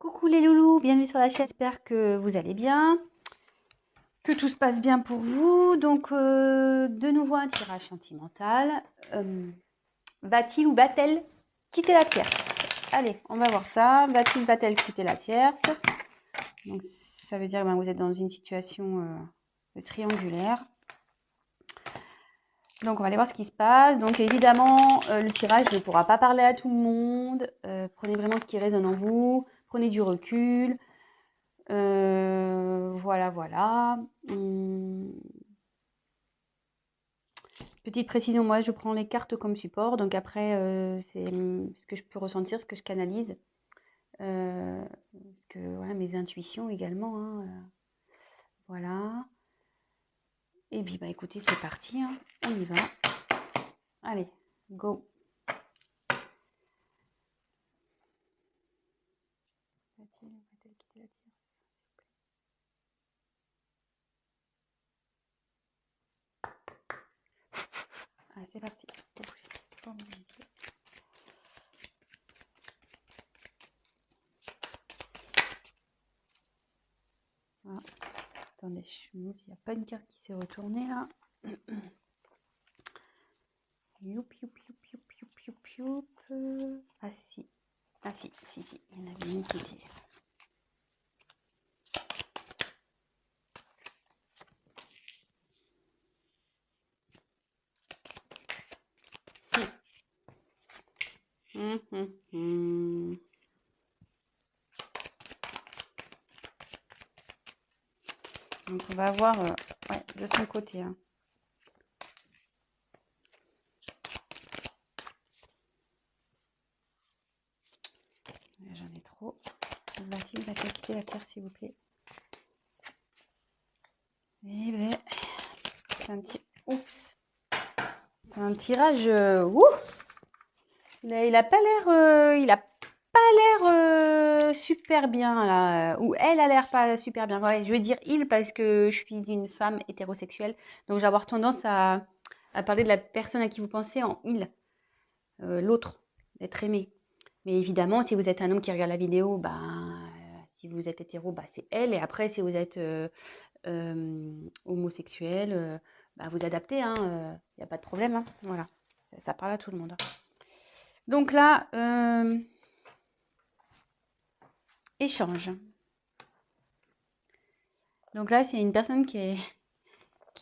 Coucou les loulous, bienvenue sur la chaîne, j'espère que vous allez bien, que tout se passe bien pour vous. Donc de nouveau un tirage sentimental. Va-t-il ou va-t-elle quitter la tierce? Allez, on va voir ça. Va-t-il, va-t-elle quitter la tierce? Donc ça veut dire que vous êtes dans une situation triangulaire. Donc on va aller voir ce qui se passe. Donc évidemment, le tirage ne pourra pas parler à tout le monde. Prenez vraiment ce qui résonne en vous. Prenez du recul. Voilà. Petite précision, moi je prends les cartes comme support, donc après c'est ce que je peux ressentir, ce que je canalise. Parce que voilà, mes intuitions également. Hein, voilà. Et puis bah écoutez, c'est parti, hein, on y va. Allez, go. Va-t-elle quitter la tierce? Allez, c'est parti. Voilà. Attendez, je me demande s'il n'y a pas une carte qui s'est retournée là. Youp. Ah si. Ah si. Il y en avait une qui était. Donc on va voir ouais, de son côté. Hein. J'en ai trop. Va-t-il quitter la terre, s'il vous plaît? Eh ben, c'est un petit... Oups. C'est un tirage... Il a pas l'air super bien là, ou elle a l'air pas super bien. Ouais, je veux dire il parce que je suis une femme hétérosexuelle, donc j'ai avoir tendance à parler de la personne à qui vous pensez en il, l'autre, l'être aimé. Mais évidemment, si vous êtes un homme qui regarde la vidéo, si vous êtes hétéro, c'est elle. Et après, si vous êtes homosexuel, vous adaptez, il n'y a pas de problème. Hein, voilà, ça parle à tout le monde. Hein. Donc là, échange. Donc là, c'est une personne qui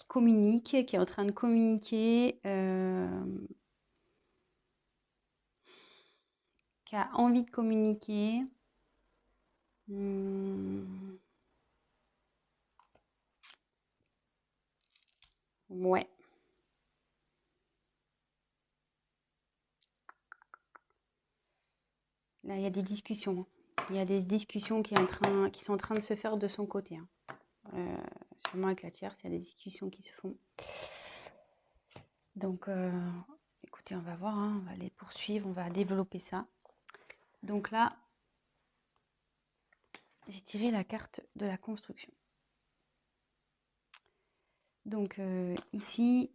communique, qui est en train de communiquer, qui a envie de communiquer. Ouais. Là, il y a des discussions. Il y a des discussions qui sont en train de se faire de son côté. Hein. Sûrement avec la tierce, il y a des discussions qui se font. Donc, écoutez, on va voir, hein, on va les poursuivre, on va développer ça. Donc là, j'ai tiré la carte de la construction. Donc ici,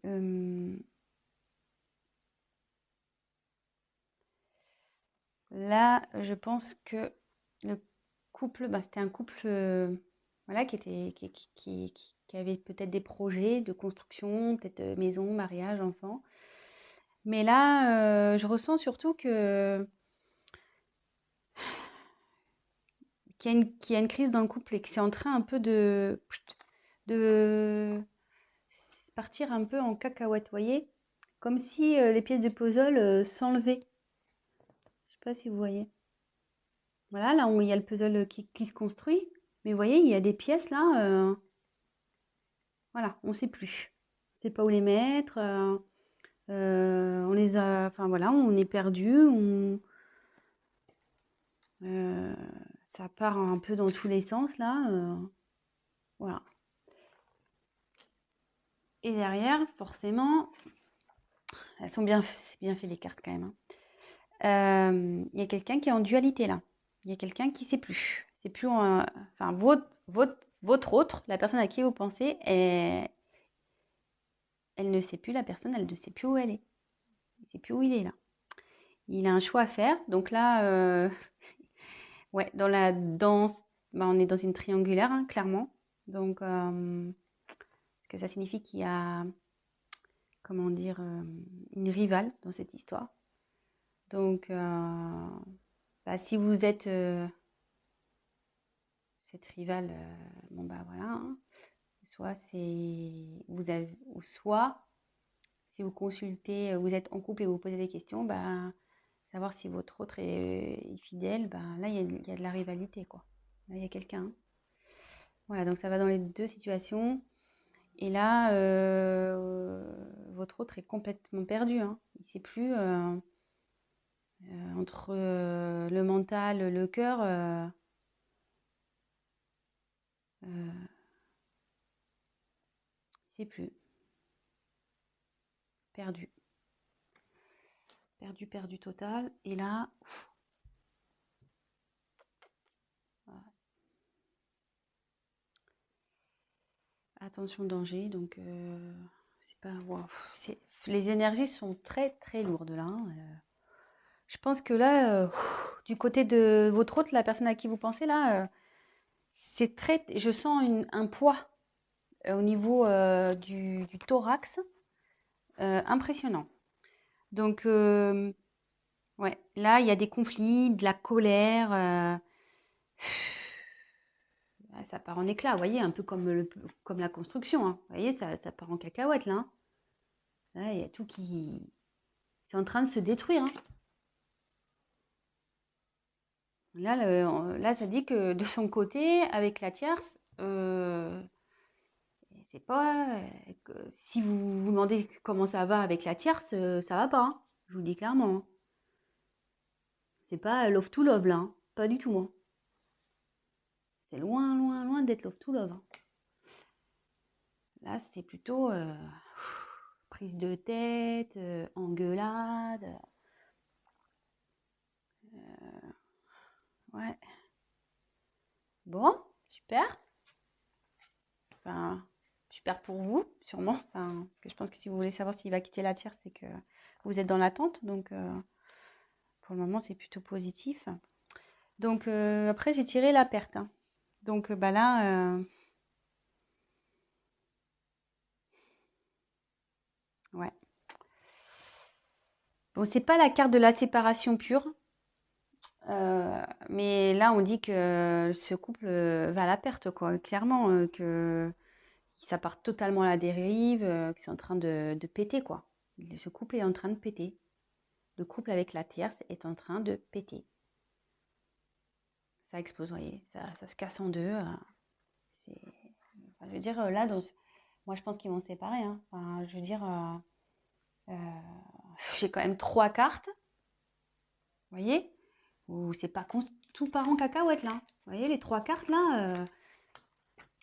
là, je pense que le couple, c'était un couple voilà, qui avait peut-être des projets de construction, peut-être maison, mariage, enfant. Mais là, je ressens surtout qu'il y a une crise dans le couple et que c'est en train un peu de partir un peu en cacahuète, voyez? Comme si les pièces de puzzle s'enlevaient. Je sais pas si vous voyez. Voilà, là où il y a le puzzle qui se construit. Mais vous voyez, il y a des pièces là, voilà, on ne sait plus. On ne sait pas où les mettre. On les a, enfin voilà, on est perdu. Ça part un peu dans tous les sens là. Voilà. Et derrière, forcément, elles sont c'est bien fait les cartes quand même. Hein. Il y a quelqu'un qui est en dualité là. Il y a quelqu'un qui ne sait plus. C'est plus, enfin votre autre, la personne à qui vous pensez, elle ne sait plus la personne, elle ne sait plus où elle est. Il ne sait plus où il est là. Il a un choix à faire. Donc là, Ouais, dans la danse, bah, on est dans une triangulaire, hein, clairement. Donc, parce que ça signifie qu'il y a, comment dire, une rivale dans cette histoire. Donc, bah, si vous êtes cette rivale, bon bah voilà, hein. Soit c'est vous avez, ou soit si vous consultez, vous êtes en couple et vous posez des questions, bah, savoir si votre autre est fidèle, bah, là il y a de la rivalité quoi. Là il y a quelqu'un. Voilà, donc ça va dans les deux situations. Et là, votre autre est complètement perdu, hein. Il ne sait plus entre le mental, le cœur. Il ne sait plus. Perdu. Perdu, perdu total. Et là, voilà. Attention danger. Donc, c'est pas. Wow, les énergies sont très très lourdes là, hein. Je pense que là, du côté de votre autre, la personne à qui vous pensez là, c'est très. Je sens un poids au niveau du thorax impressionnant. Donc, ouais, là, il y a des conflits, de la colère. Ça part en éclats, vous voyez, un peu comme la construction, hein. Vous voyez, ça part en cacahuète, là, hein. Là, il y a tout qui... C'est en train de se détruire, hein. Là, ça dit que de son côté, avec la tierce, c'est pas... si vous vous demandez comment ça va avec la tierce, ça va pas, hein. Je vous le dis clairement, hein. C'est pas love to love, là, hein. Pas du tout, hein. C'est loin, loin, loin d'être love to love, hein. Là, c'est plutôt prise de tête, engueulade. Ouais. Bon, super. Enfin, super pour vous, sûrement. Enfin, parce que je pense que si vous voulez savoir s'il va quitter la tierce, c'est que vous êtes dans l'attente. Donc, pour le moment, c'est plutôt positif. Donc, après, j'ai tiré la perte, hein. Donc, bah là, ouais. Bon, c'est pas la carte de la séparation pure. Mais là, on dit que ce couple va à la perte, quoi. Clairement, que ça part totalement à la dérive, que c'est en train de péter, quoi. Ce couple est en train de péter. Le couple avec la tierce est en train de péter. Ça explose, vous voyez, ça se casse en deux. Enfin, je veux dire, là, moi, je pense qu'ils vont se séparer, hein. Enfin, je veux dire, euh, j'ai quand même trois cartes, vous voyez, où c'est pas tout part en cacahuète, là. Vous voyez, les trois cartes, là,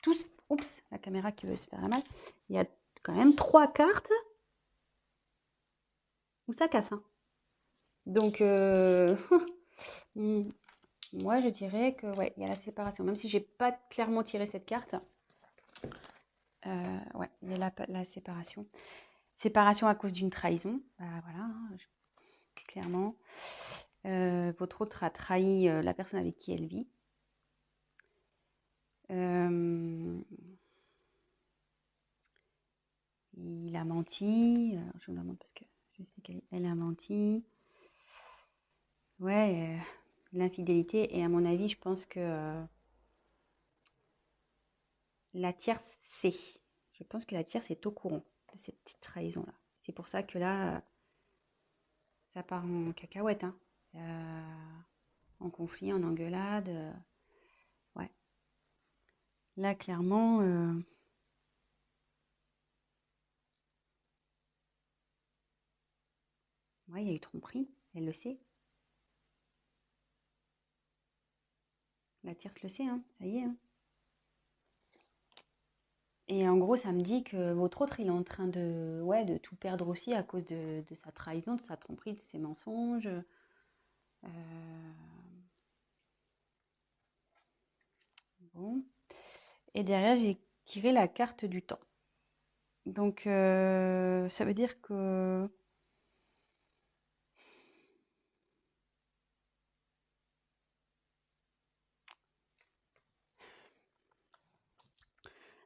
tous... Oups, la caméra qui veut se faire la mal. Il y a quand même trois cartes où ça casse, hein. Donc, moi, je dirais que, ouais, il y a la séparation. Même si j'ai pas clairement tiré cette carte, ouais, il y a la séparation. Séparation à cause d'une trahison. Bah, voilà, hein, clairement. Votre autre a trahi la personne avec qui elle vit. Il a menti. Je vous le demande parce que je sais qu'elle a menti. Ouais, l'infidélité. Et à mon avis, je pense que la tierce sait. Je pense que la tierce est au courant de cette petite trahison-là. C'est pour ça que là, ça part en cacahuète, hein. En conflit, en engueulade. Ouais. Là, clairement, ouais, il y a eu tromperie. Elle le sait. La tierce le sait, hein. Ça y est, hein. Et en gros, ça me dit que votre autre, il est en train de, ouais, de tout perdre aussi à cause de sa trahison, de sa tromperie, de ses mensonges. Bon. Et derrière, j'ai tiré la carte du temps. Donc, ça veut dire que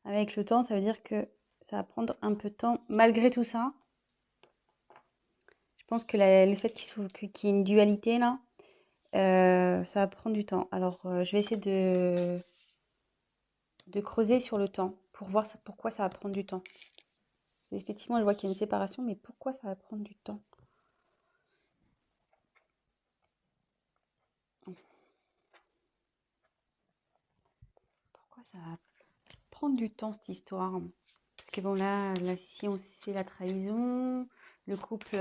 Avec le temps, ça veut dire que ça va prendre un peu de temps. Malgré tout ça, je pense que le fait qu'il y ait une dualité là, ça va prendre du temps. Alors, je vais essayer de creuser sur le temps pour voir pourquoi ça va prendre du temps. Effectivement, je vois qu'il y a une séparation, mais pourquoi ça va prendre du temps? Pourquoi ça va prendre du temps cette histoire? Parce que bon là si on sait la trahison, le couple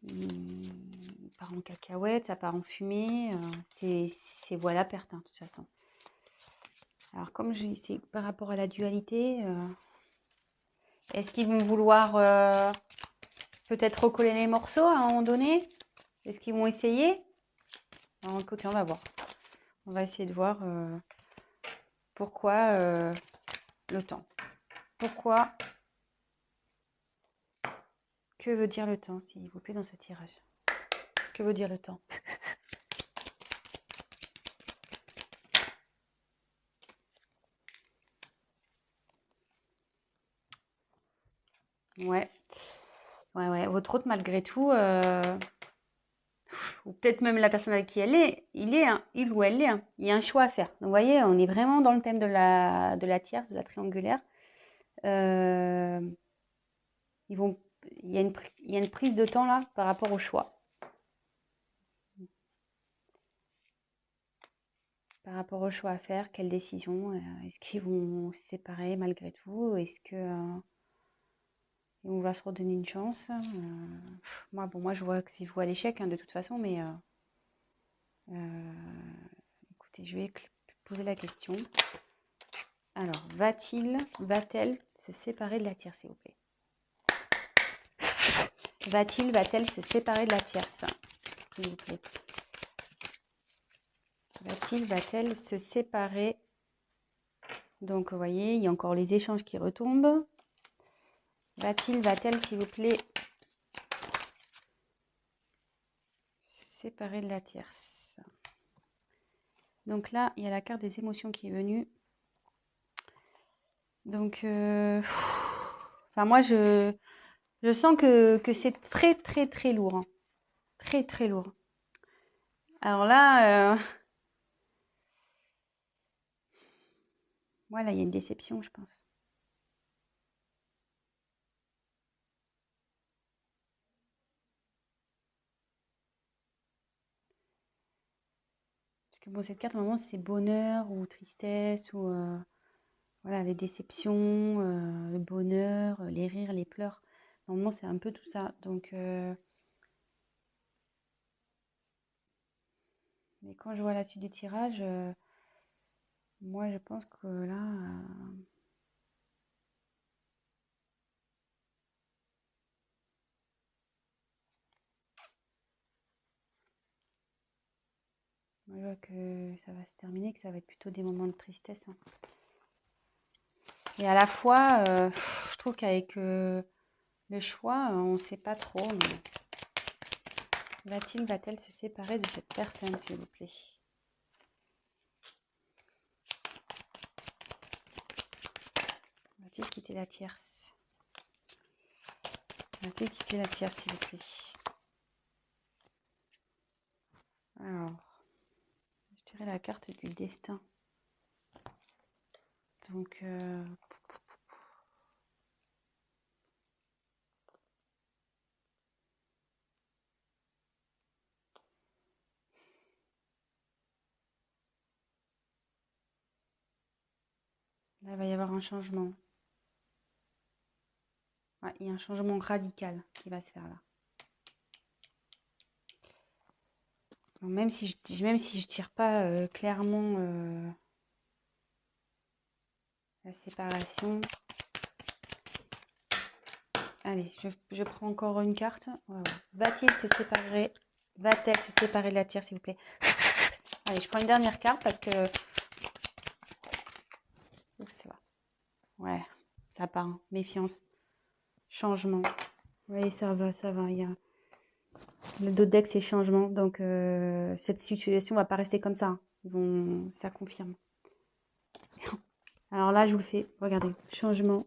il part en cacahuète, ça part en fumée, c'est voilà perte hein, de toute façon. Alors comme c'est par rapport à la dualité, est-ce qu'ils vont vouloir peut-être recoller les morceaux à un moment donné? Est-ce qu'ils vont essayer? Alors, écoutez, on va voir. On va essayer de voir pourquoi le temps. Pourquoi? Que veut dire le temps, s'il vous plaît, dans ce tirage? Que veut dire le temps? Ouais. Ouais. Votre hôte, malgré tout, ou peut-être même la personne avec qui elle est, il ou elle est, hein. Il y a un choix à faire. Donc, vous voyez, on est vraiment dans le thème de la tierce, de la triangulaire. Euh, il y a une prise de temps là par rapport au choix. Par rapport au choix à faire, quelle décision? Est-ce qu'ils vont se séparer malgré tout? Est-ce que ils vont vouloir se redonner une chance? Moi, je vois que c'est vous à l'échec hein, de toute façon, mais écoutez, je vais poser la question. Alors, va-t-elle se séparer de la tierce, s'il vous plaît? Va-t-elle se séparer de la tierce, s'il vous plaît? Va-t-elle se séparer? Donc, vous voyez, il y a encore les échanges qui retombent. Va-t-elle, s'il vous plaît, se séparer de la tierce? Donc là, il y a la carte des émotions qui est venue. Donc, enfin, moi, je sens que c'est très, très, très lourd. Hein. Très, très lourd. Alors là, voilà, il y a une déception, je pense. Parce que bon, cette carte, normalement, c'est bonheur ou tristesse ou voilà, les déceptions, le bonheur, les rires, les pleurs. Normalement, c'est un peu tout ça. Donc, mais quand je vois la suite du tirage, moi, je pense que là, moi, je vois que ça va se terminer, que ça va être plutôt des moments de tristesse. Hein. Et à la fois, je trouve qu'avec le choix, on ne sait pas trop. Mais va-t-elle se séparer de cette personne, s'il vous plaît? Va-t-il quitter la tierce? Va-t-il quitter la tierce, s'il vous plaît? Alors, je dirais la carte du destin. Donc, là, il va y avoir un changement. Ouais, il y a un changement radical qui va se faire là. Donc, même si je tire pas clairement la séparation. Allez, je prends encore une carte. Va-t-il se séparer? Va-t-elle se séparer de la tierce, s'il vous plaît? Allez, je prends une dernière carte parce que... Oups, ça va. Ouais, ça part. Hein. Méfiance. Changement. Oui, ça va, ça va. Il y a... Le dos de deck, c'est changement. Donc, cette situation va pas rester comme ça. Hein. Ça confirme. Alors là, je vous le fais. Regardez, changement.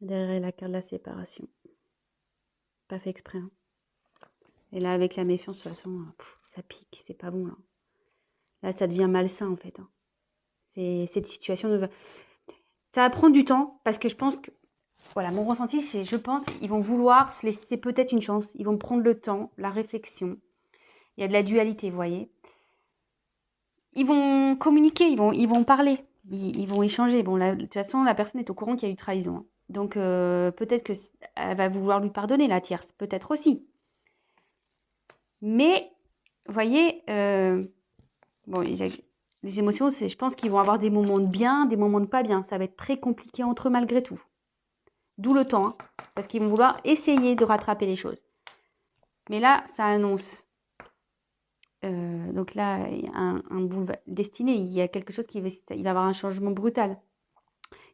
Derrière la carte de la séparation. Pas fait exprès. Hein. Et là, avec la méfiance, de toute façon, ça pique. C'est pas bon, là. Là, ça devient malsain, en fait. Hein. Cette situation ça va prendre du temps, parce que je pense que... Voilà, mon ressenti, c'est, je pense, ils vont vouloir se laisser peut-être une chance. Ils vont prendre le temps, la réflexion. Il y a de la dualité, vous voyez. Ils vont communiquer, ils vont parler, ils vont échanger. Bon, de toute façon, la personne est au courant qu'il y a eu trahison. Hein. Donc, peut-être qu'elle va vouloir lui pardonner, la tierce. Peut-être aussi. Mais, vous voyez, bon, les émotions, je pense qu'ils vont avoir des moments de bien, des moments de pas bien. Ça va être très compliqué entre eux malgré tout. D'où le temps, hein, parce qu'ils vont vouloir essayer de rattraper les choses. Mais là, ça annonce. Donc là, il y a un boulevard destiné. Il y a quelque chose il va y avoir un changement brutal.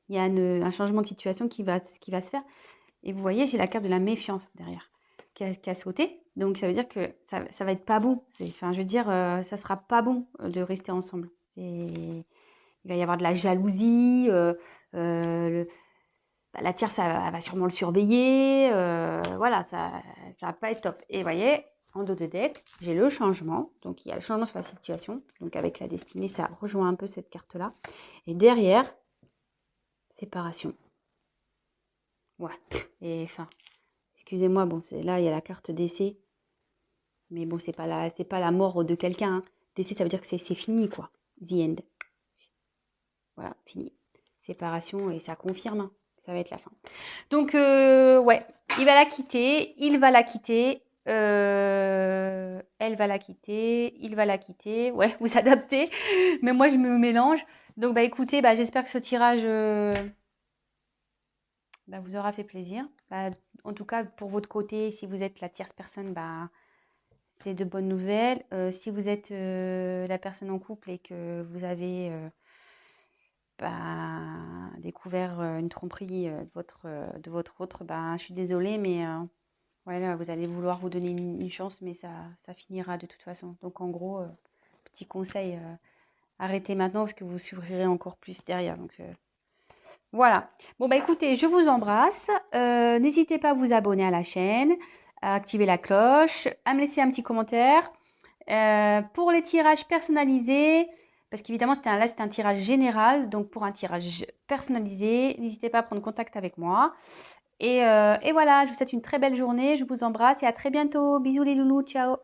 Il y a un changement de situation qui va se faire. Et vous voyez, j'ai la carte de la méfiance derrière qui a sauté. Donc ça veut dire que ça va être pas bon. Enfin, je veux dire, ça sera pas bon de rester ensemble. Il va y avoir de la jalousie. La tierce, elle va sûrement le surveiller. Voilà, ça va pas être top. Et vous voyez, en dos de deck, j'ai le changement. Donc, il y a le changement sur la situation. Donc, avec la destinée, ça rejoint un peu cette carte-là. Et derrière, séparation. Ouais. Et enfin, excusez-moi, bon, là, il y a la carte décès. Mais bon, c'est pas la mort de quelqu'un. Hein. Décès, ça veut dire que c'est fini, quoi. The end. Voilà, fini. Séparation, et ça confirme. Hein. Ça va être la fin. Donc, ouais, il va la quitter, il va la quitter, elle va la quitter, il va la quitter. Ouais, vous adaptez, mais moi, je me mélange. Donc, bah, écoutez, bah, j'espère que ce tirage bah, vous aura fait plaisir. Bah, en tout cas, pour votre côté, si vous êtes la tierce personne, bah, c'est de bonnes nouvelles. Si vous êtes la personne en couple et que vous avez... découvert une tromperie de votre autre, je suis désolée, mais voilà, vous allez vouloir vous donner une chance, mais ça finira de toute façon. Donc en gros, petit conseil, arrêtez maintenant parce que vous souffrirez encore plus derrière. Donc voilà. Bon, bah écoutez, je vous embrasse. N'hésitez pas à vous abonner à la chaîne, à activer la cloche, à me laisser un petit commentaire. Pour les tirages personnalisés, parce qu'évidemment, c'était un tirage général. Donc, pour un tirage personnalisé, n'hésitez pas à prendre contact avec moi. Et voilà, je vous souhaite une très belle journée. Je vous embrasse et à très bientôt. Bisous les loulous, ciao.